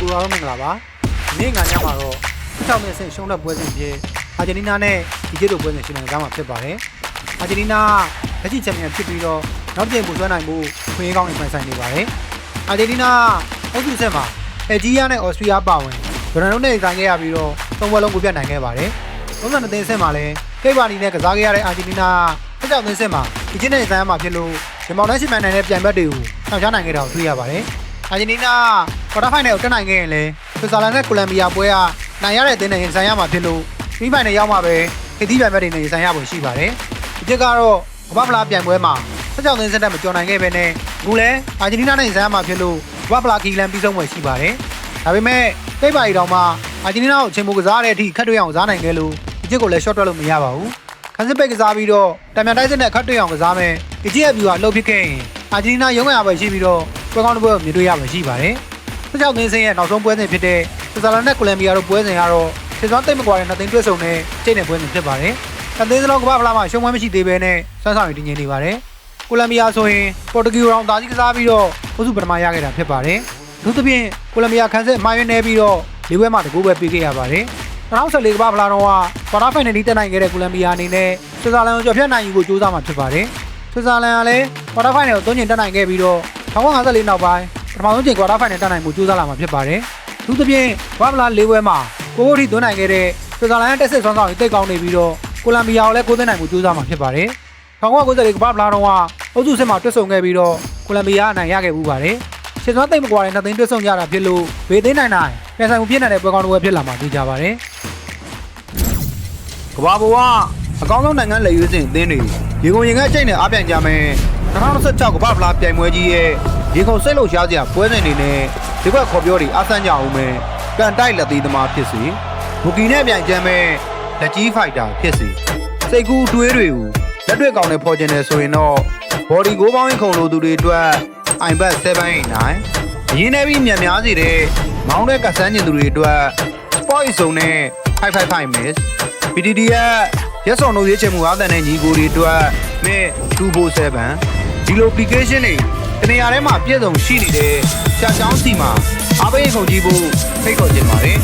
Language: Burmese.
ကိုရောမင်္ဂလာပါဒီနေ့ငါညမှာတော့16နှစ်ဆင့်ရှုံးတဲ့ပွဲစဉ်ဖြစ်အာဂျင်တီးနားနဲ့ဒီကျစ်တို့ပွဲစဉ်ရှင်နိုင်ကြမှာဖြစ်ပါတယ်အာဂျင်တီးနားလက်ရှိချန်ပီယံဖြစ်ပြီးတော့နောက်တစ်ချိန်ပို့ဆွဲနိုင်မှုခွင့်ရကောင်းနေပိုင်ဆိုင်နေပါတယ်အာဂျင်တီးနားအုပ်စုဆက်မှာအယ်ဂျီးယားနဲ့အော်စတြီးယားပါဝင်ဗရန်နိုနဲ့ဆိုင်ခဲ့ရပြီးတော့သုံးပွဲလုံးကိုပြတ်နိုင်ခဲ့ပါတယ်32သိန်းဆင့်မှာလည်းကိတ်ပါနီနဲ့ကစားခဲ့ရတဲ့အာဂျင်တီးနား16သိန်းဆင့်မှာဒီကျစ်နဲ့ဆိုင်မှာဖြစ်လို့ဒီမောင်နှက်ရှိမှန်နိုင်တဲ့ပြိုင်ဘက်တွေကိုဆောင်ချနိုင်ခဲ့တာကိုတွေ့ရပါတယ်အာဂျင်တီးနားကွာတာဖိုင်နယ်ကိုတက်နိုင်ခဲ့ရင်လည်းဆွစ်ဇာလန်နဲ့ကိုလံဘီယာပွဲကနိုင်ရတဲ့အသင်းနဲ့ရင်ဆိုင်ရမှာဖြစ်လို့ပြီးဖိုင်နယ်ရောက်မှာပဲခေတီးပြိုင်ဘက်တွေနဲ့ရင်ဆိုင်ရဖို့ရှိပါတယ်ဒီကျကတော့ကမ္ဘာဖလားပြိုင်ပွဲမှာ16သိန်းစက်တက်မကျော်နိုင်ခဲ့ပဲနဲ့အခုလည်းအာဂျင်တီးနားနဲ့ရင်ဆိုင်ရမှာဖြစ်လို့ကမ္ဘာဖလားကီလန်ပြီးဆုံးပွဲရှိပါတယ်ဒါပေမဲ့တိတ်ပါရီတောင်မှအာဂျင်တီးနားကိုအချိန်မိုးကစားတဲ့အထိခတ်တွေ့အောင်ကစားနိုင်ခဲ့လို့ဒီကျကိုလည်း short တွက်လို့မရပါဘူးခန်းစစ်ပိတ်ကစားပြီးတော့တံမြန်တိုက်စစ်နဲ့ခတ်တွေ့အောင်ကစားမယ်ဒီကျရဲ့ view ကလှုပ်ဖြစ်ခဲ့ရင်အာဂျင်တီးနားရုံးရပဲရှိပြီးတော့ပွဲကောင်းတစ်ပွဲကိုမြင်တွေ့ရမှာရှိပါတယ်16သိန်းစင်းရဲ့နောက်ဆုံးပွဲစဉ်ဖြစ်တဲ့ဆွစ်ဇာလန်နဲ့ကိုလံဘီယာတို့ပွဲစဉ်ကတော့စေစွမ်းသိမ့်မကွာတဲ့နှစ်သိန်းတွဲဆုံနဲ့ချိန်တဲ့ပွဲစဉ်ဖြစ်ပါတယ်။နှစ်သိန်းစလုံးကမ္ဘာဖလားမှာရှုံးပွဲမရှိသေးဘဲနဲ့ဆွမ်းဆောင်ရည်တည်ငြိမ်နေပါတယ်။ကိုလံဘီယာဆိုရင်ပေါ်တူဂီရောင်သားကြီးကစားပြီးတော့အုပ်စုပထမရခဲ့တာဖြစ်ပါတယ်။သူသဖြင့်ကိုလံဘီယာခန်းစစ်မှားရွေးနေပြီးတော့၄ပွဲမှတကူပဲပြေးခဲ့ရပါတယ်။2014ကမ္ဘာဖလားတော့ကွာတာဖိုင်နယ်တက်နိုင်ခဲ့တဲ့ကိုလံဘီယာအနေနဲ့ဆွစ်ဇာလန်ကိုကျော်ဖြတ်နိုင်ယူဖို့ကြိုးစားမှာဖြစ်ပါတယ်။ဆွစ်ဇာလန်ကလည်းကွာတာဖိုင်နယ်ကို၃ချိန်တက်နိုင်ခဲ့ပြီးတော့1954နောက်ပိုင်းပထမဆုံးချိန်ကွာတာဖိုင်နယ်တက်နိုင်မှုကြိုးစားလာမှာဖြစ်ပါတယ်။သူသဖြင့်ကမ္ဘာဖလား၄ပွဲမှာကိုကိုထိသွင်းနိုင်ခဲ့တဲ့ဆွစ်ဇာလန်ရဲ့တက်စစ်ဆွမ်းဆောင်ရေးတိတ်ကောင်းနေပြီးတော့ကိုလံဘီယာကိုလည်းကိုသွင်းနိုင်မှုကြိုးစားမှာဖြစ်ပါတယ်။1994ကမ္ဘာဖလားတော့အုပ်စုစစ်မှာတွတ်ဆုံခဲ့ပြီးတော့ကိုလံဘီယာအနိုင်ရခဲ့မှုပါတယ်။ရှစ်စွမ်းသိမ့်မကွာတဲ့နှစ်သိန်းတွတ်ဆုံကြတာဖြစ်လို့ဘေးသိမ်းနိုင်ပြန်ဆိုင်မှုပြည့်နေတဲ့ပွဲကောင်းတစ်ပွဲဖြစ်လာမှာသိကြပါတယ်။ကမ္ဘာပေါ်ကအကောင်းဆုံးနိုင်ငံလက်ရွေးစင်အသင်းတွေရေကုန်ရင်ကချိန်နဲ့အားပြိုင်ကြမယ်2016ကမ္ဘာဖလားပြိုင်ပွဲကြီးရဲ့ရေကုန်စိတ်လို့ရှားစရာပွဲစဉ်တွေနဲ့ဒီဘက်ခေါ်ပြောတွေအားဆန်းကြအောင်မယ်ကန်တိုက်လက်သေးသမားဖြစ်စေဘူကီနဲ့ပြိုင်ကြမ်းမဲ့လက်ကြီးဖိုက်တာဖြစ်စေစိတ်ကူးတွေးတွေကိုလက်တွေ့ကောင်းနဲ့ဖော်ကျင်တယ်ဆိုရင်တော့ဘော်ဒီကိုပေါင်းရင်ခုံလိုသူတွေအတွက် iPad 7-9အရင်နဲ့ပြီးမြန်များစေတဲ့မောင်းတဲ့ကဆန်းကျင်သူတွေအတွက် Sport Zone နဲ့555 miss PDD ရဲ့ရက်စော်နိုးရေးချင်မှုအားတန်တဲ့ညီကိုတွေအတွက်မဲ့247ဒီလို application တွေတနေရာထဲမှာပြည့်စုံရှိနေတဲ့ရှာချောင်းစီမှာအားပေးခုန်ကြည့်ဖို့ဖိတ်ခေါ်ချင်ပါတယ်